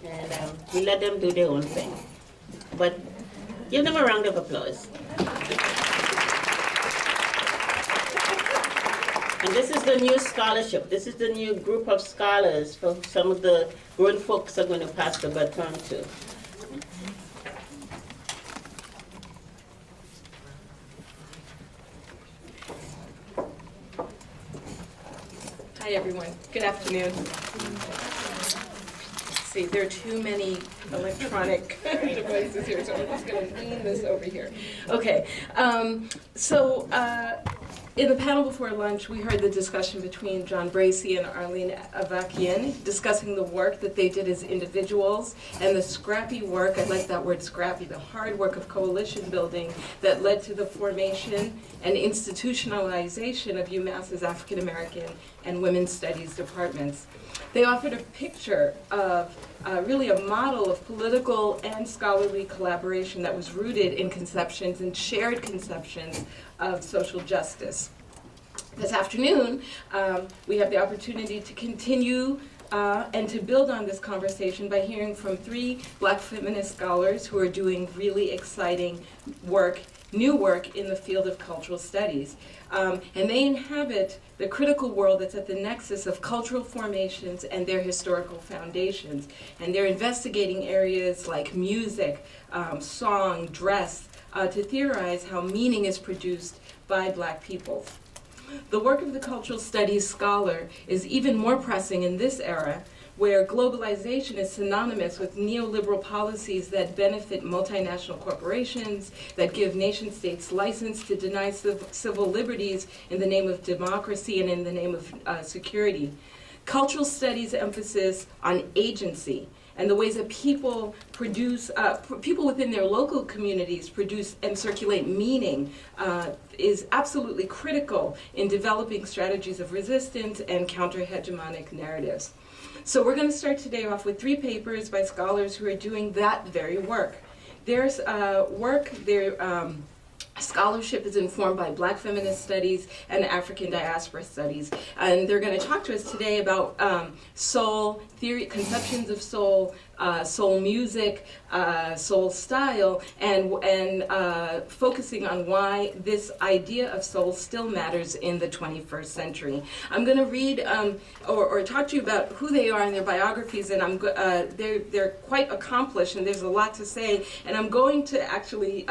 And we let them do their own thing. But give them a round of applause. And this is the new scholarship. This is the new group of scholars for some of the grown folks are going to pass the baton to. Hi, everyone. Good afternoon. Let's see, there are too many electronic devices here, so I'm just going to lean this over here. Okay, in the panel before lunch, we heard the discussion between John Bracey and Arlene Avakian discussing the work that they did as individuals and the scrappy work, I like that word scrappy, the hard work of coalition building that led to the formation and institutionalization of UMass's African American and Women's Studies departments. They offered a picture of really a model of political and scholarly collaboration that was rooted in conceptions and shared conceptions of social justice. This afternoon, we have the opportunity to continue and to build on this conversation by hearing from three Black feminist scholars who are doing really exciting work, new work in the field of cultural studies. And they inhabit the critical world that's at the nexus of cultural formations and their historical foundations. And they're investigating areas like music, song, dress, to theorize how meaning is produced by Black people. The work of the cultural studies scholar is even more pressing in this era, where globalization is synonymous with neoliberal policies that benefit multinational corporations, that give nation states license to deny civil liberties in the name of democracy and in the name of security. Cultural studies emphasis on agency and the ways that people produce, people within their local communities produce and circulate meaning is absolutely critical in developing strategies of resistance and counter-hegemonic narratives. So we're going to start today off with three papers by scholars who are doing that very work. Their scholarship is informed by Black feminist studies and African diaspora studies. And they're going to talk to us today about soul theory, conceptions of soul, soul music, soul style, and focusing on why this idea of soul still matters in the 21st century. I'm going to read or talk to you about who they are and their biographies, and they're quite accomplished, and there's a lot to say. And I'm going to actually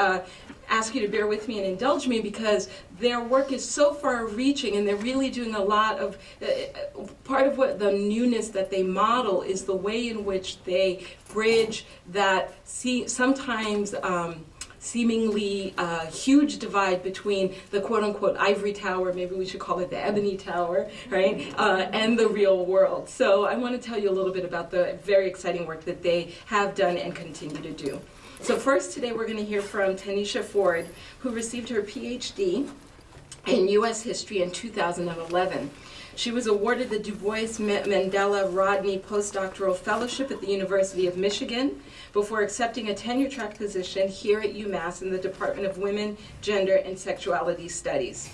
ask you to bear with me and indulge me because their work is so far-reaching, and they're really doing a lot of, part of what the newness that they model is the way in which they bridge that sometimes seemingly huge divide between the quote-unquote ivory tower, maybe we should call it the ebony tower, right, and the real world. So I want to tell you a little bit about the very exciting work that they have done and continue to do. So first today we're going to hear from Tanisha Ford, who received her PhD in U.S. history in 2011. She was awarded the Du Bois Mandela Rodney Postdoctoral Fellowship at the University of Michigan before accepting a tenure-track position here at UMass in the Department of Women, Gender, and Sexuality Studies.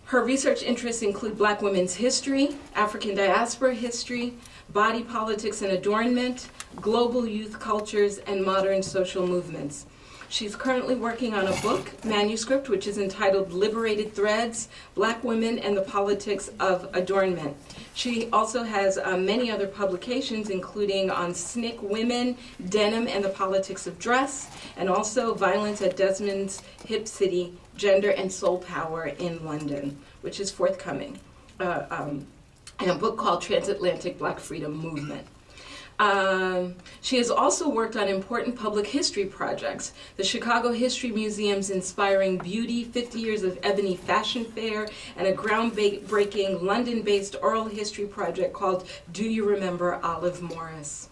Her research interests include Black women's history, African diaspora history, body politics and adornment, global youth cultures, and modern social movements. She's currently working on a book manuscript which is entitled Liberated Threads, Black Women and the Politics of Adornment. She also has many other publications, including on SNCC Women, Denim and the Politics of Dress, and also Violence at Desmond's Hip City, Gender and Soul Power in London, which is forthcoming, and a book called Transatlantic Black Freedom Movement. She has also worked on important public history projects, the Chicago History Museum's Inspiring Beauty, 50 Years of Ebony Fashion Fair, and a groundbreaking London-based oral history project called Do You Remember Olive Morris?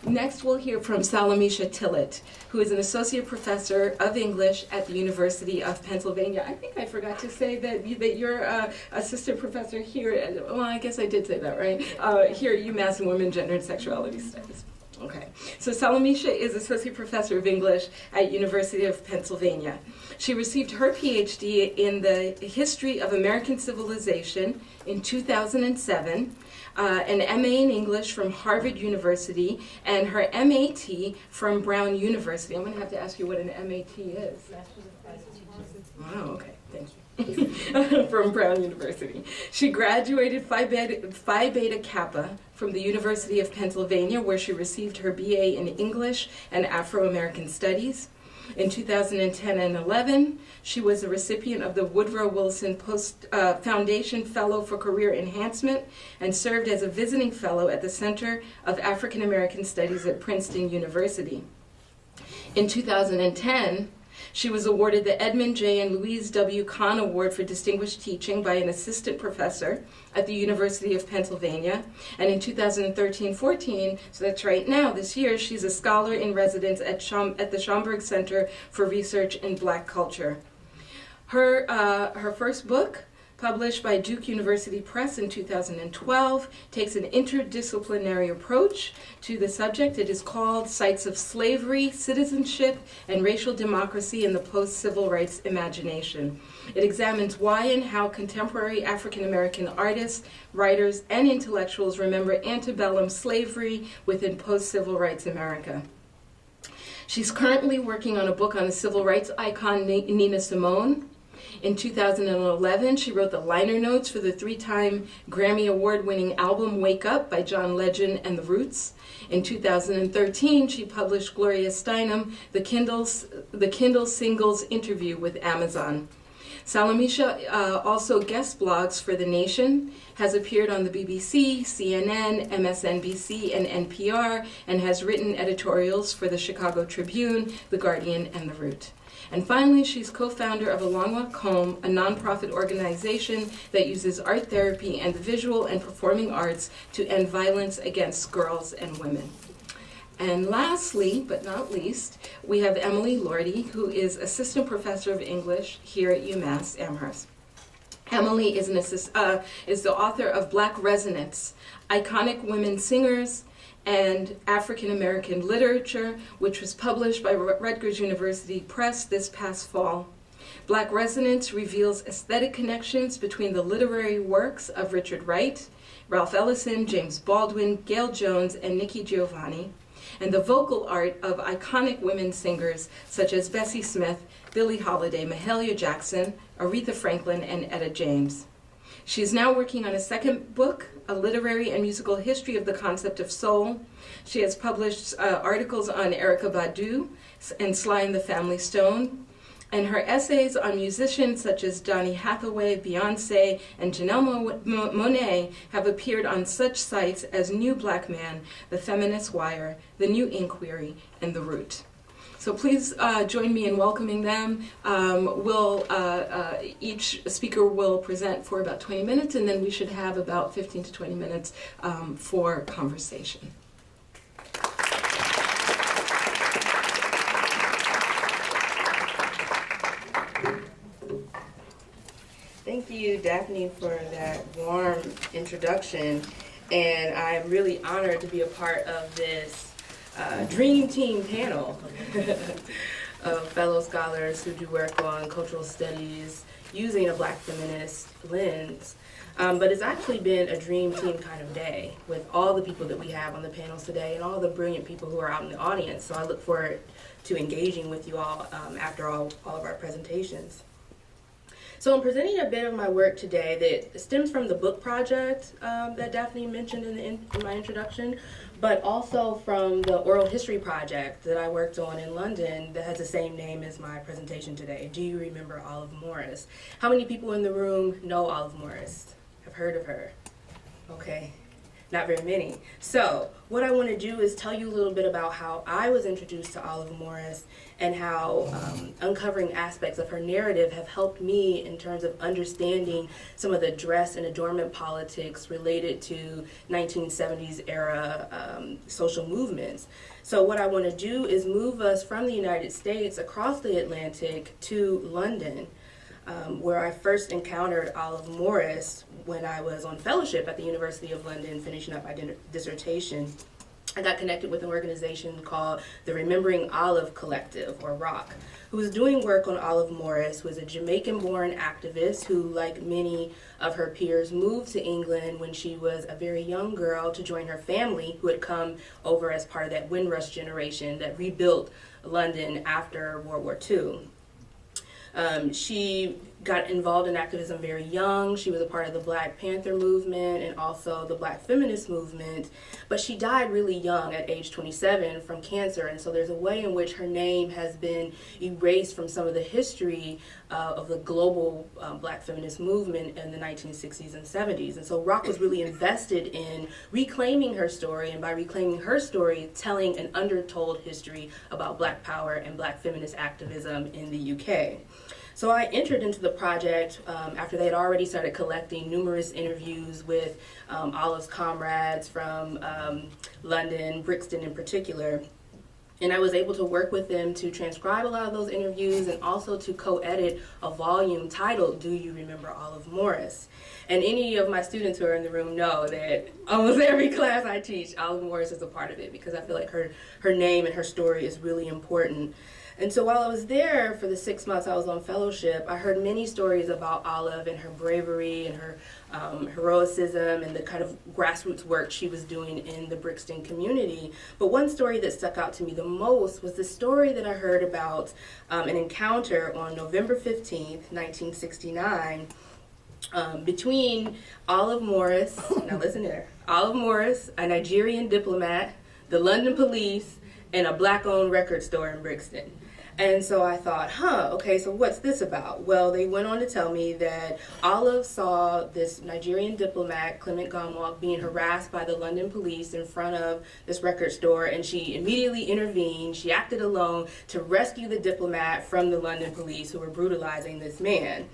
Next, we'll hear from Salamisha Tillett, who is an associate professor of English at the University of Pennsylvania. I think I forgot to say that you're assistant professor here. Well, I guess I did say that, right? Here at UMass in Women, Gender, and Sexuality Studies. Okay, so Salamisha is associate professor of English at University of Pennsylvania. She received her PhD in the history of American civilization in 2007. an MA in English from Harvard University, and her MAT from Brown University. I'm going to have to ask you what an MAT is. Oh, okay, thank you. From Brown University. She graduated Phi Beta Kappa from the University of Pennsylvania, where she received her BA in English and Afro-American Studies. In 2010 and 11, she was a recipient of the Woodrow Wilson Foundation Fellow for Career Enhancement and served as a visiting fellow at the Center of African American Studies at Princeton University. In 2010, she was awarded the Edmund J. and Louise W. Kahn Award for Distinguished Teaching by an assistant professor at the University of Pennsylvania. And in 2013-14, so that's right now, this year, she's a scholar in residence at the Schomburg Center for Research in Black Culture. Her first book, published by Duke University Press in 2012, takes an interdisciplinary approach to the subject. It is called Sites of Slavery, Citizenship, and Racial Democracy in the Post-Civil Rights Imagination. It examines why and how contemporary African American artists, writers, and intellectuals remember antebellum slavery within post-civil rights America. She's currently working on a book on the civil rights icon Nina Simone. In 2011, she wrote the liner notes for the 3-time Grammy Award-winning album Wake Up by John Legend and the Roots. In 2013, she published Gloria Steinem, the Kindle Singles Interview with Amazon. Salamisha also guest blogs for The Nation, has appeared on the BBC, CNN, MSNBC, and NPR, and has written editorials for the Chicago Tribune, The Guardian, and The Root. And finally, she's co-founder of Along Walk Home, a nonprofit organization that uses art therapy and the visual and performing arts to end violence against girls and women. And lastly, but not least, we have Emily Lordy, who is assistant professor of English here at UMass Amherst. Emily is the author of Black Resonance, Iconic Women Singers, and African American Literature, which was published by Rutgers University Press this past fall. Black Resonance reveals aesthetic connections between the literary works of Richard Wright, Ralph Ellison, James Baldwin, Gail Jones, and Nikki Giovanni, and the vocal art of iconic women singers such as Bessie Smith, Billie Holiday, Mahalia Jackson, Aretha Franklin, and Etta James. She is now working on a second book, a literary and musical history of the concept of soul. She has published articles on Erykah Badu and Sly and the Family Stone, and her essays on musicians such as Donny Hathaway, Beyonce, and Janelle Monáe have appeared on such sites as New Black Man, The Feminist Wire, The New Inquiry, and The Root. So please join me in welcoming them. Each speaker will present for about 20 minutes, and then we should have about 15 to 20 minutes for conversation. Thank you, Daphne, for that warm introduction. And I'm really honored to be a part of this dream team panel of fellow scholars who do work on cultural studies using a Black feminist lens. But it's actually been a dream team kind of day with all the people that we have on the panels today and all the brilliant people who are out in the audience. So I look forward to engaging with you all after all of our presentations. So I'm presenting a bit of my work today that stems from the book project that Daphne mentioned in my introduction, but also from the oral history project that I worked on in London that has the same name as my presentation today. Do you remember Olive Morris? How many people in the room know Olive Morris? Have heard of her? Okay. Not very many. So what I want to do is tell you a little bit about how I was introduced to Olive Morris and how uncovering aspects of her narrative have helped me in terms of understanding some of the dress and adornment politics related to 1970s era social movements. So what I want to do is move us from the United States across the Atlantic to London, where I first encountered Olive Morris when I was on fellowship at the University of London finishing up my dissertation. I got connected with an organization called the Remembering Olive Collective, or ROC, who was doing work on Olive Morris, who was a Jamaican-born activist who, like many of her peers, moved to England when she was a very young girl to join her family, who had come over as part of that Windrush generation that rebuilt London after World War II. She got involved in activism very young. She was a part of the Black Panther movement and also the Black Feminist movement, but she died really young at age 27 from cancer, and so there's a way in which her name has been erased from some of the history of the global Black feminist movement in the 1960s and 70s. And so ROC was really invested in reclaiming her story, and by reclaiming her story, telling an undertold history about Black power and Black feminist activism in the UK. So I entered into the project after they had already started collecting numerous interviews with Olive's comrades from London, Brixton in particular. And I was able to work with them to transcribe a lot of those interviews and also to co-edit a volume titled, Do You Remember Olive Morris? And any of my students who are in the room know that almost every class I teach, Olive Morris is a part of it, because I feel like her name and her story is really important. And so while I was there for the 6 months I was on fellowship, I heard many stories about Olive and her bravery and her heroicism and the kind of grassroots work she was doing in the Brixton community. But one story that stuck out to me the most was the story that I heard about an encounter on November 15th, 1969, between Olive Morris, now listen here, Olive Morris, a Nigerian diplomat, the London police, and a Black-owned record store in Brixton. And so I thought, okay, so what's this about? Well, they went on to tell me that Olive saw this Nigerian diplomat, Clement Gonwalk, being harassed by the London police in front of this record store, and she immediately intervened. She acted alone to rescue the diplomat from the London police who were brutalizing this man.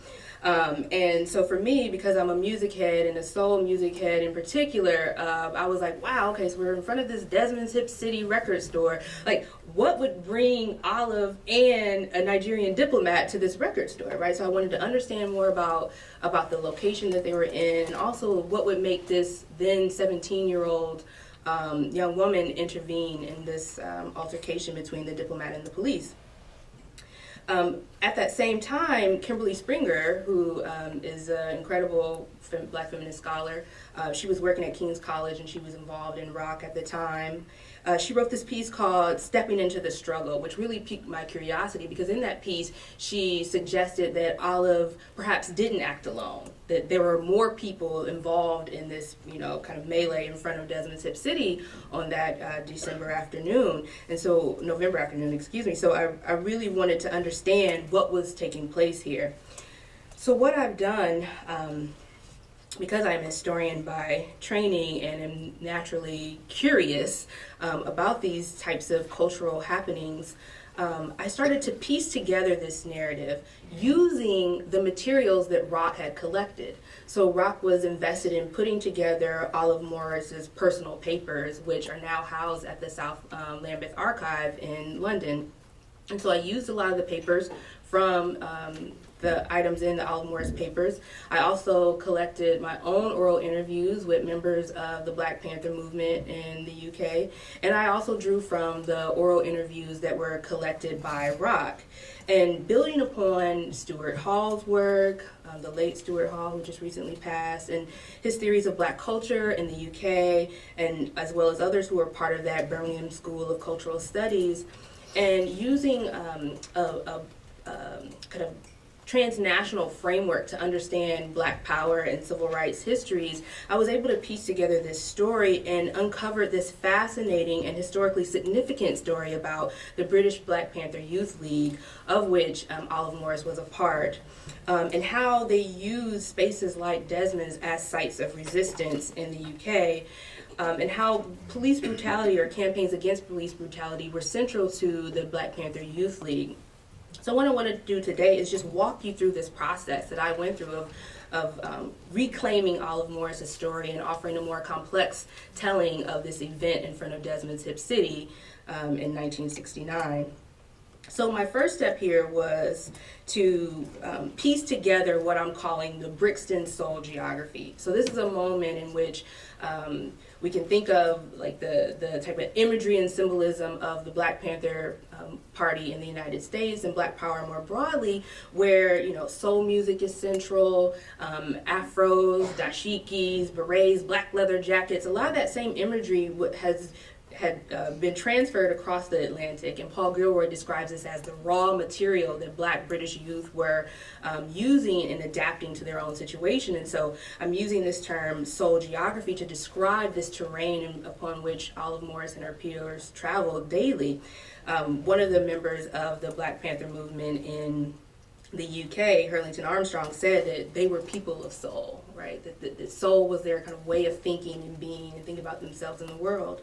And so for me, because I'm a music head and a soul music head in particular, I was like, wow, okay, so we're in front of this Desmond's Hip City record store. Like, what would bring Olive and a Nigerian diplomat to this record store, right? So I wanted to understand more about the location that they were in, and also what would make this then 17-year-old young woman intervene in this altercation between the diplomat and the police. At that same time, Kimberly Springer, who is an incredible Black feminist scholar, she was working at King's College and she was involved in ROC at the time. She wrote this piece called Stepping into the Struggle, which really piqued my curiosity, because in that piece she suggested that Olive perhaps didn't act alone, that there were more people involved in this, kind of melee in front of Desmond's Hip City on that November afternoon, excuse me. So I really wanted to understand what was taking place here. So what I've done, because I'm a historian by training and am naturally curious about these types of cultural happenings, I started to piece together this narrative using the materials that ROC had collected. So ROC was invested in putting together Olive Morris's personal papers, which are now housed at the South Lambeth Archive in London. And so I used a lot of the papers from the items in the Olive Morris papers. I also collected my own oral interviews with members of the Black Panther movement in the UK, and I also drew from the oral interviews that were collected by ROC. And building upon Stuart Hall's work, the late Stuart Hall, who just recently passed, and his theories of Black culture in the UK, and as well as others who were part of that Birmingham School of Cultural Studies, and using a kind of transnational framework to understand Black power and civil rights histories, I was able to piece together this story and uncover this fascinating and historically significant story about the British Black Panther Youth League, of which Olive Morris was a part, and how they used spaces like Desmond's as sites of resistance in the UK, and how police brutality or campaigns against police brutality were central to the Black Panther Youth League. So what I want to do today is just walk you through this process that I went through of reclaiming Olive Morris's story and offering a more complex telling of this event in front of Desmond's Hip City in 1969. So my first step here was to piece together what I'm calling the Brixton soul geography. So this is a moment in which we can think of like the type of imagery and symbolism of the Black Panther Party in the United States and Black Power more broadly, where soul music is central, afros, dashikis, berets, black leather jackets. A lot of that same imagery had been transferred across the Atlantic, and Paul Gilroy describes this as the raw material that Black British youth were using and adapting to their own situation. And so I'm using this term soul geography to describe this terrain upon which Olive Morris and her peers traveled daily. One of the members of the Black Panther movement in the UK, Hurlington Armstrong, said that they were people of soul, right? That soul was their kind of way of thinking and being and thinking about themselves in the world.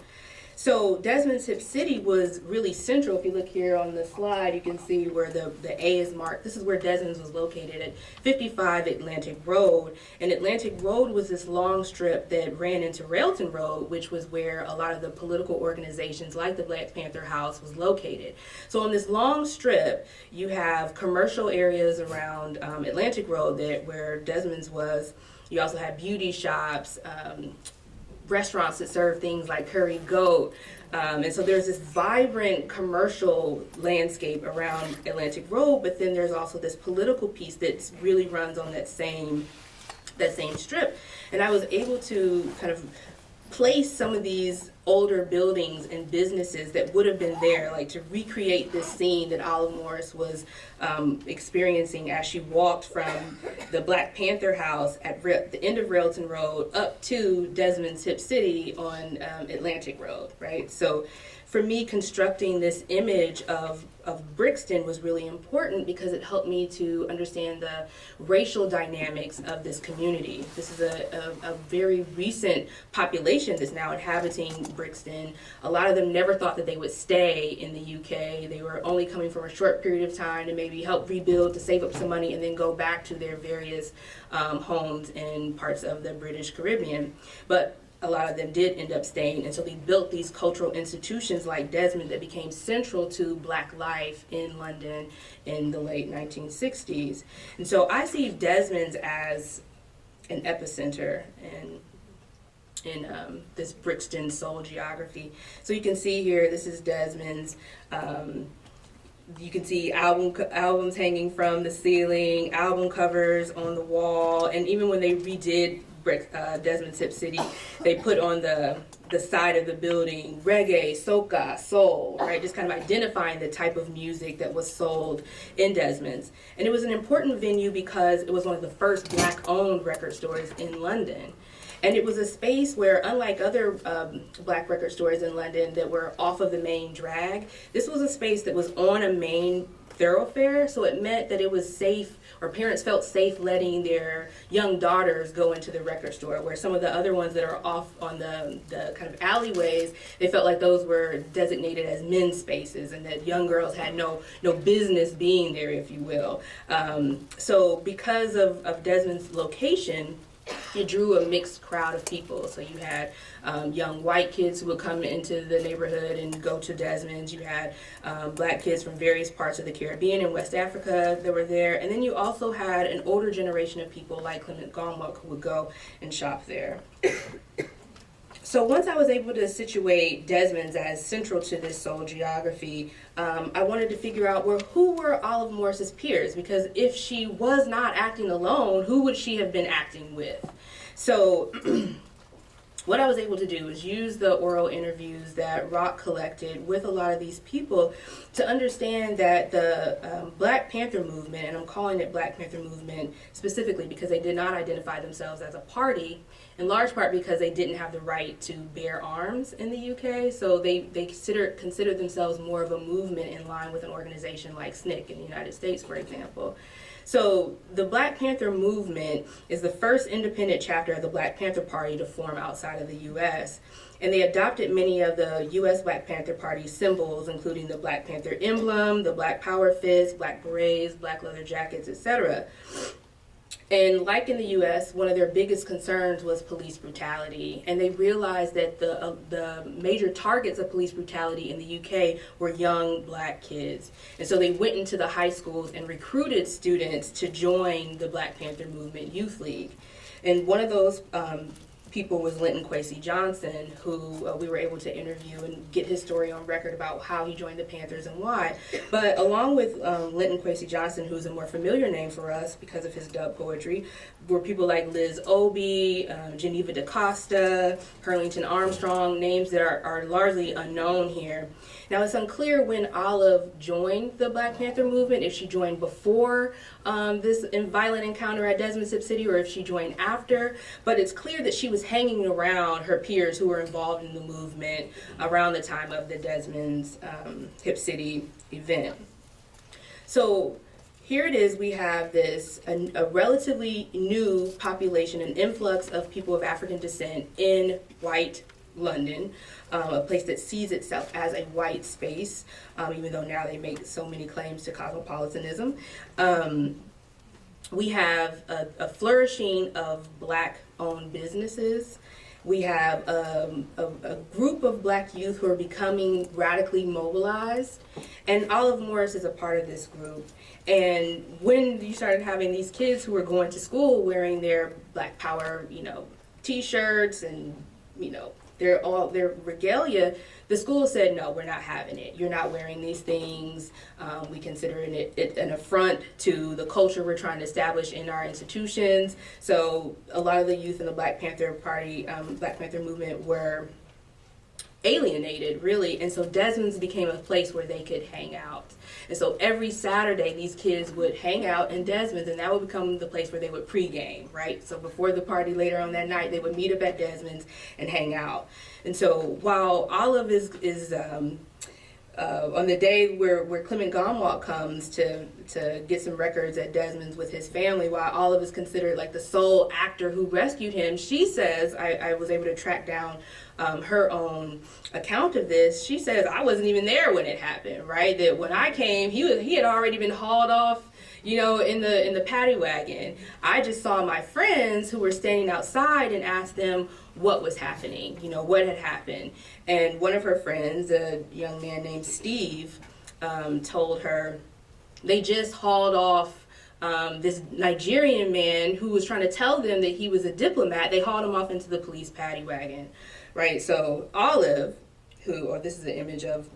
So Desmond's Hip City was really central. If you look here on the slide, you can see where the A is marked. This is where Desmond's was located at 55 Atlantic Road. And Atlantic Road was this long strip that ran into Railton Road, which was where a lot of the political organizations like the Black Panther House was located. So on this long strip, you have commercial areas around Atlantic Road where Desmond's was. You also have beauty shops, restaurants that serve things like curry goat. And so there's this vibrant commercial landscape around Atlantic Road, but then there's also this political piece that really runs on that same strip. And I was able to kind of place some of these older buildings and businesses that would have been there, like to recreate this scene that Olive Morris was experiencing as she walked from the Black Panther House at the end of Railton Road up to Desmond's Hip City on Atlantic Road, right? So for me, constructing this image of Brixton was really important because it helped me to understand the racial dynamics of this community. This is a very recent population that's now inhabiting Brixton. A lot of them never thought that they would stay in the UK. They were only coming for a short period of time to maybe help rebuild, to save up some money, and then go back to their various homes in parts of the British Caribbean. But a lot of them did end up staying, and so they built these cultural institutions like Desmond that became central to Black life in London in the late 1960s. And so I see Desmond's as an epicenter in this Brixton soul geography. So you can see here, this is Desmond's. You can see albums hanging from the ceiling, album covers on the wall, and even when they redid Desmond's Hip City, they put on the side of the building reggae, soca, soul, right? Just kind of identifying the type of music that was sold in Desmond's. And it was an important venue because it was one of the first Black-owned record stores in London. And it was a space where, unlike other Black record stores in London that were off of the main drag, this was a space that was on a main thoroughfare, so it meant that it was safe, or parents felt safe letting their young daughters go into the record store, where some of the other ones that are off on the kind of alleyways, they felt like those were designated as men's spaces and that young girls had no business being there, if you will. So because of Desmond's location, it drew a mixed crowd of people. So you had young white kids who would come into the neighborhood and go to Desmond's. You had Black kids from various parts of the Caribbean and West Africa that were there. And then you also had an older generation of people like Clement Gonwalk who would go and shop there. So once I was able to situate Desmond's as central to this soul geography, I wanted to figure out who were Olive Morris's peers, because if she was not acting alone, who would she have been acting with? So what I was able to do is use the oral interviews that Rock collected with a lot of these people to understand that the Black Panther movement, and I'm calling it Black Panther movement specifically because they did not identify themselves as a party, in large part because they didn't have the right to bear arms in the UK, so they considered themselves more of a movement in line with an organization like SNCC in the United States, for example. So the Black Panther movement is the first independent chapter of the Black Panther Party to form outside of the U.S., and they adopted many of the U.S. Black Panther Party symbols, including the Black Panther emblem, the Black Power fist, Black berets, Black leather jackets, etc. And like in the U.S., one of their biggest concerns was police brutality. And they realized that the major targets of police brutality in the U.K. were young black kids. And so they went into the high schools and recruited students to join the Black Panther Movement Youth League. And one of those people was Linton Kwesi Johnson, who we were able to interview and get his story on record about how he joined the Panthers and why. But along with Linton Kwesi Johnson, who's a more familiar name for us because of his dub poetry, were people like Liz Obey, Geneva DaCosta, Hurlington Armstrong, names that are largely unknown here. Now, it's unclear when Olive joined the Black Panther movement, if she joined before this violent encounter at Desmond Hip City or if she joined after, but it's clear that she was hanging around her peers who were involved in the movement around the time of the Desmond's Hip City event. So here it is, we have a relatively new population, an influx of people of African descent in white London, a place that sees itself as a white space, even though now they make so many claims to cosmopolitanism. We have a flourishing of black-owned businesses. We have a group of black youth who are becoming radically mobilized, and Olive Morris is a part of this group. And when you started having these kids who were going to school wearing their Black Power, T-shirts and, their regalia, the school said, no, we're not having it. You're not wearing these things. We consider it an affront to the culture we're trying to establish in our institutions. So a lot of the youth in the Black Panther Party, Black Panther movement were alienated, really. And so Desmond's became a place where they could hang out. And so every Saturday, these kids would hang out in Desmond's, and that would become the place where they would pregame, right? So before the party later on that night, they would meet up at Desmond's and hang out. And so while Olive is on the day where Clement Gomwalt comes to get some records at Desmond's with his family, while Olive is considered like the sole actor who rescued him, she says, I was able to track down her own account of this. She says, I wasn't even there when it happened, right? That when I came, he had already been hauled off, in the paddy wagon. I just saw my friends who were standing outside and asked them what was happening, what had happened. And one of her friends, a young man named Steve, told her they just hauled off this Nigerian man who was trying to tell them that he was a diplomat. They hauled him off into the police paddy wagon, right? So Olive, this is an image of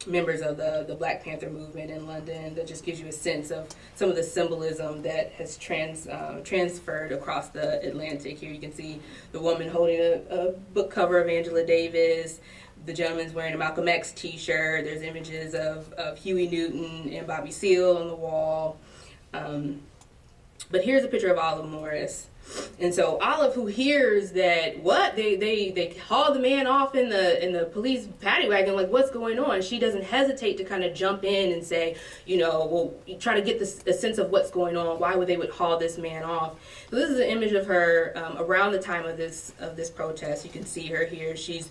members of the Black Panther movement in London, that just gives you a sense of some of the symbolism that has transferred across the Atlantic. Here you can see the woman holding a book cover of Angela Davis. The gentleman's wearing a Malcolm X t-shirt. There's images of Huey Newton and Bobby Seale on the wall. But here's a picture of Olive Morris. And so Olive, who hears that they hauled the man off in the police paddy wagon, like, what's going on? She doesn't hesitate to kind of jump in and say, try to get a sense of what's going on. Why would they haul this man off? So this is an image of her around the time of this protest. You can see her here. She's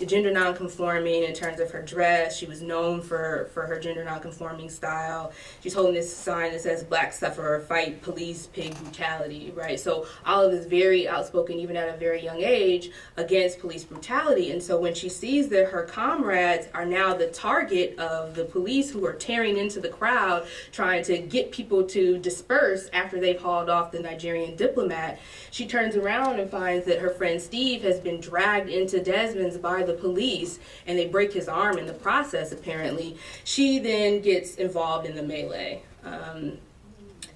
gender nonconforming in terms of her dress. She was known for her gender nonconforming style. She's holding this sign that says "Black Sufferer Fight Police Pig Brutality," right? So Olive is very outspoken, even at a very young age, against police brutality. And so when she sees that her comrades are now the target of the police who are tearing into the crowd, trying to get people to disperse after they've hauled off the Nigerian diplomat, she turns around and finds that her friend Steve has been dragged into Desmond's by the police, and they break his arm in the process, apparently. She then gets involved in the melee.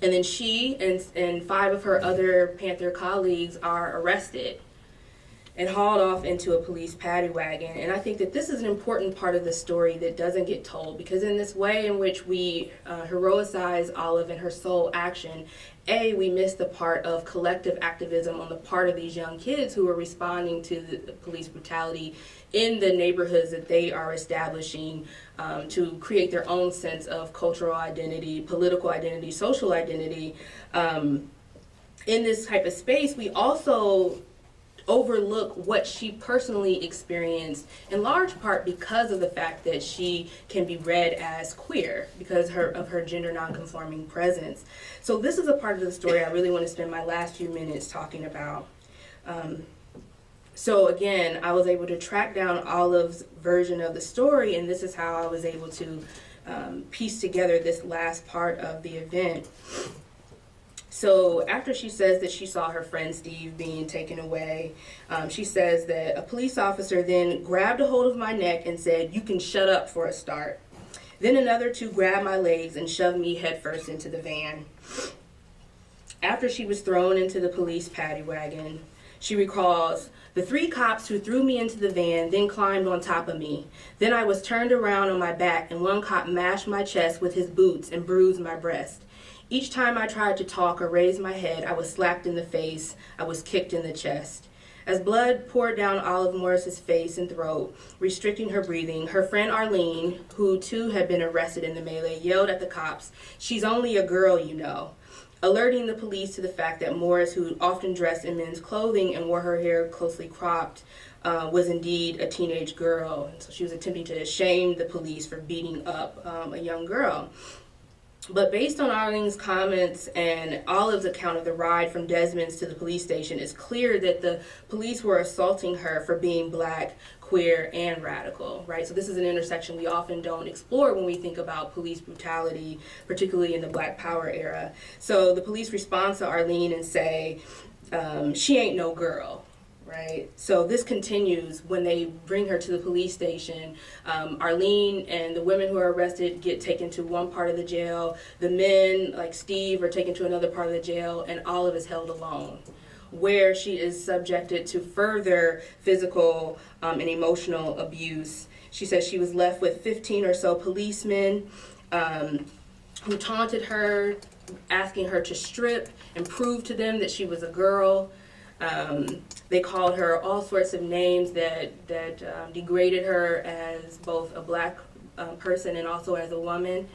And then she and 5 of her other Panther colleagues are arrested and hauled off into a police paddy wagon. And I think that this is an important part of the story that doesn't get told, because in this way in which we heroicize Olive and her sole action, we miss the part of collective activism on the part of these young kids who are responding to the police brutality in the neighborhoods that they are establishing to create their own sense of cultural identity, political identity, social identity. In this type of space, we also overlook what she personally experienced, in large part because of the fact that she can be read as queer because of her gender nonconforming presence. So this is a part of the story I really want to spend my last few minutes talking about. So again, I was able to track down Olive's version of the story, and this is how I was able to piece together this last part of the event. So after she says that she saw her friend Steve being taken away, she says that a police officer then grabbed a hold of my neck and said, "You can shut up for a start." Then another two grabbed my legs and shoved me headfirst into the van. After she was thrown into the police paddy wagon, she recalls, "The three cops who threw me into the van then climbed on top of me. Then I was turned around on my back and one cop mashed my chest with his boots and bruised my breast. Each time I tried to talk or raise my head, I was slapped in the face. I was kicked in the chest." As blood poured down Olive Morris's face and throat, restricting her breathing, her friend Arlene, who too had been arrested in the melee, yelled at the cops, "She's only a girl, you know," alerting the police to the fact that Morris, who often dressed in men's clothing and wore her hair closely cropped, was indeed a teenage girl. So she was attempting to shame the police for beating up a young girl. But based on Arlene's comments and Olive's account of the ride from Desmond's to the police station, it's clear that the police were assaulting her for being Black, queer, and radical, right? So this is an intersection we often don't explore when we think about police brutality, particularly in the Black Power era. So the police respond to Arlene and say, "She ain't no girl." Right. So this continues when they bring her to the police station. Arlene and the women who are arrested get taken to one part of the jail. The men, like Steve, are taken to another part of the jail, and Olive is held alone, where she is subjected to further physical and emotional abuse. She says she was left with 15 or so policemen who taunted her, asking her to strip and prove to them that she was a girl. They called her all sorts of names that degraded her as both a Black person and also as a woman.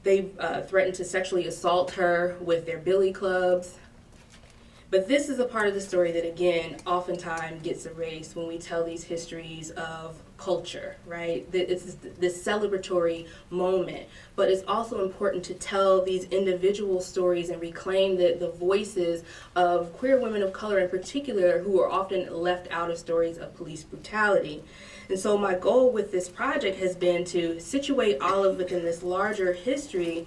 They threatened to sexually assault her with their billy clubs. But this is a part of the story that, again, oftentimes gets erased when we tell these histories of culture, right? It's this celebratory moment. But it's also important to tell these individual stories and reclaim the voices of queer women of color in particular who are often left out of stories of police brutality. And so my goal with this project has been to situate Olive within this larger history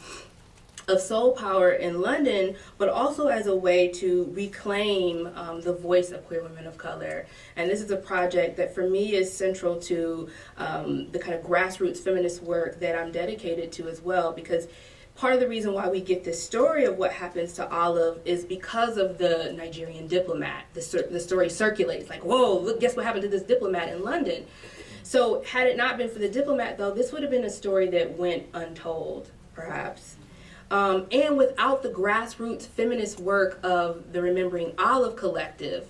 of soul power in London, but also as a way to reclaim the voice of queer women of color. And this is a project that for me is central to the kind of grassroots feminist work that I'm dedicated to as well, because part of the reason why we get this story of what happens to Olive is because of the Nigerian diplomat. The story circulates like, whoa, look, guess what happened to this diplomat in London? So had it not been for the diplomat, though, this would have been a story that went untold, perhaps. And without the grassroots feminist work of the Remembering Olive Collective,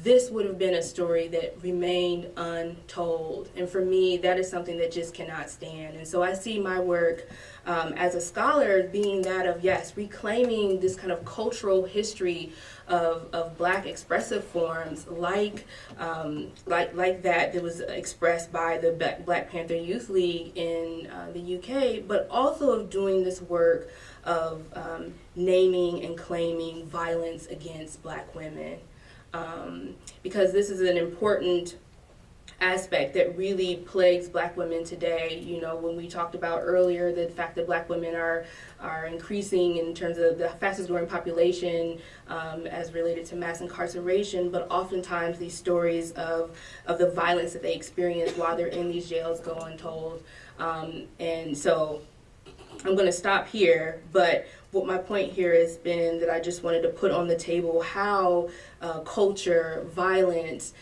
this would have been a story that remained untold. And for me, that is something that just cannot stand. And so I see my work as a scholar being that of, yes, reclaiming this kind of cultural history of Black expressive forms like that was expressed by the Black Panther Youth League in the UK, but also of doing this work of naming and claiming violence against Black women. Because this is an important aspect that really plagues Black women today. You know, when we talked about earlier the fact that Black women are increasing in terms of the fastest growing population as related to mass incarceration, but oftentimes these stories of the violence that they experience while they're in these jails go untold. And so I'm going to stop here, but what my point here has been that I just wanted to put on the table how culture, violence,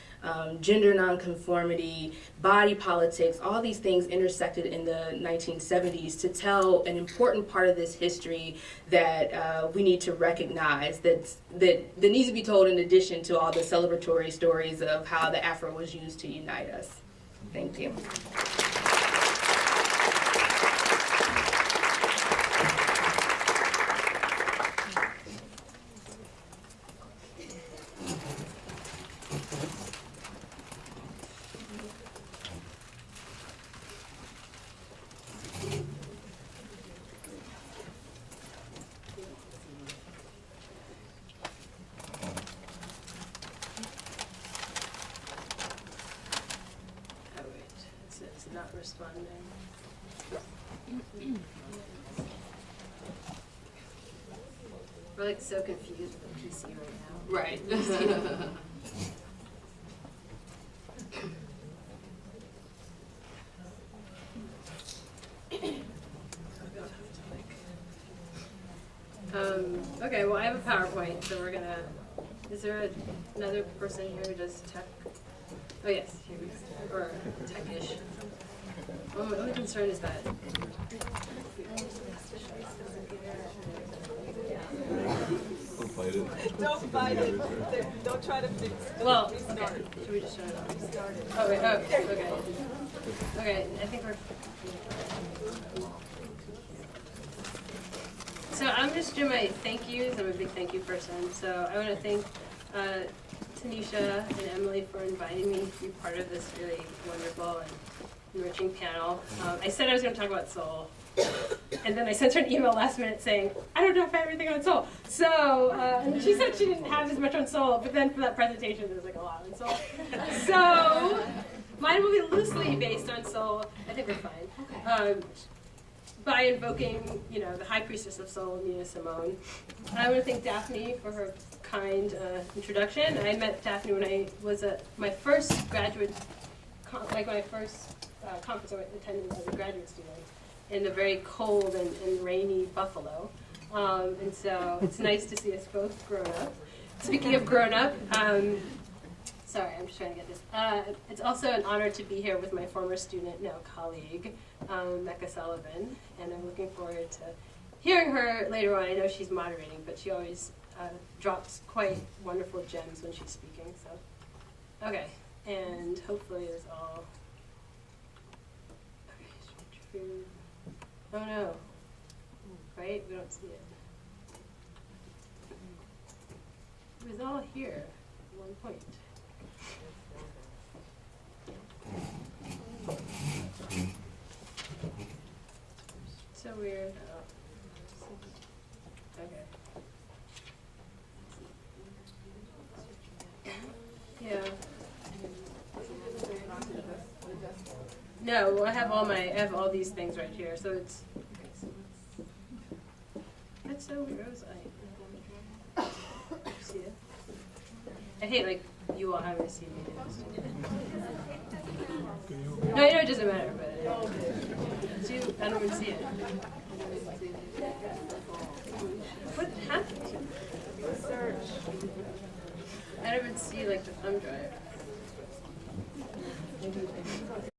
gender nonconformity, body politics, all these things intersected in the 1970s to tell an important part of this history that we need to recognize, that needs to be told in addition to all the celebratory stories of how the Afro was used to unite us. Thank you. not responding. We're like so confused with the PC right now. Right. Okay, well I have a PowerPoint, so we're gonna, is there another person here who does tech? Oh yes, here we go, or tech-ish. Well, my only concern is that. Don't fight it. Don't fight it. Don't try to fix it. Well, okay. Should we just start it off? Oh, wait, oh, okay. Okay, I think we're. So I'm just doing my thank yous. I'm a big thank you person. So I want to thank Tanisha and Emily for inviting me to be part of this really wonderful and enriching panel. I said I was going to talk about soul. And then I sent her an email last minute saying, I don't know if I have everything on soul. So, and she said she didn't have as much on soul, but then for that presentation there was like a lot on soul. So, mine will be loosely based on soul. I think we're fine. By invoking, you know, the High Priestess of Soul, Nina Simone. I want to thank Daphne for her kind introduction. I met Daphne when I was at my first graduate, my first conference I attended as a graduate student in the very cold and rainy Buffalo. And so it's nice to see us both grown up. Speaking of grown up, sorry, I'm just trying to get this. It's also an honor to be here with my former student, now colleague, Mecca Sullivan, and I'm looking forward to hearing her later on. I know she's moderating, but she always drops quite wonderful gems when she's speaking. So, okay, and hopefully it's all. Okay, true. Oh no, right? We don't see it. It was all here at one point. So weird. Oh. Okay. Yeah. No, I have all these things right here. So it's. That's so weird. See it? I hate like you all having to see me do this. No, I know it doesn't matter, but I don't even see it. What happened? Search. I don't even see like the thumb drive.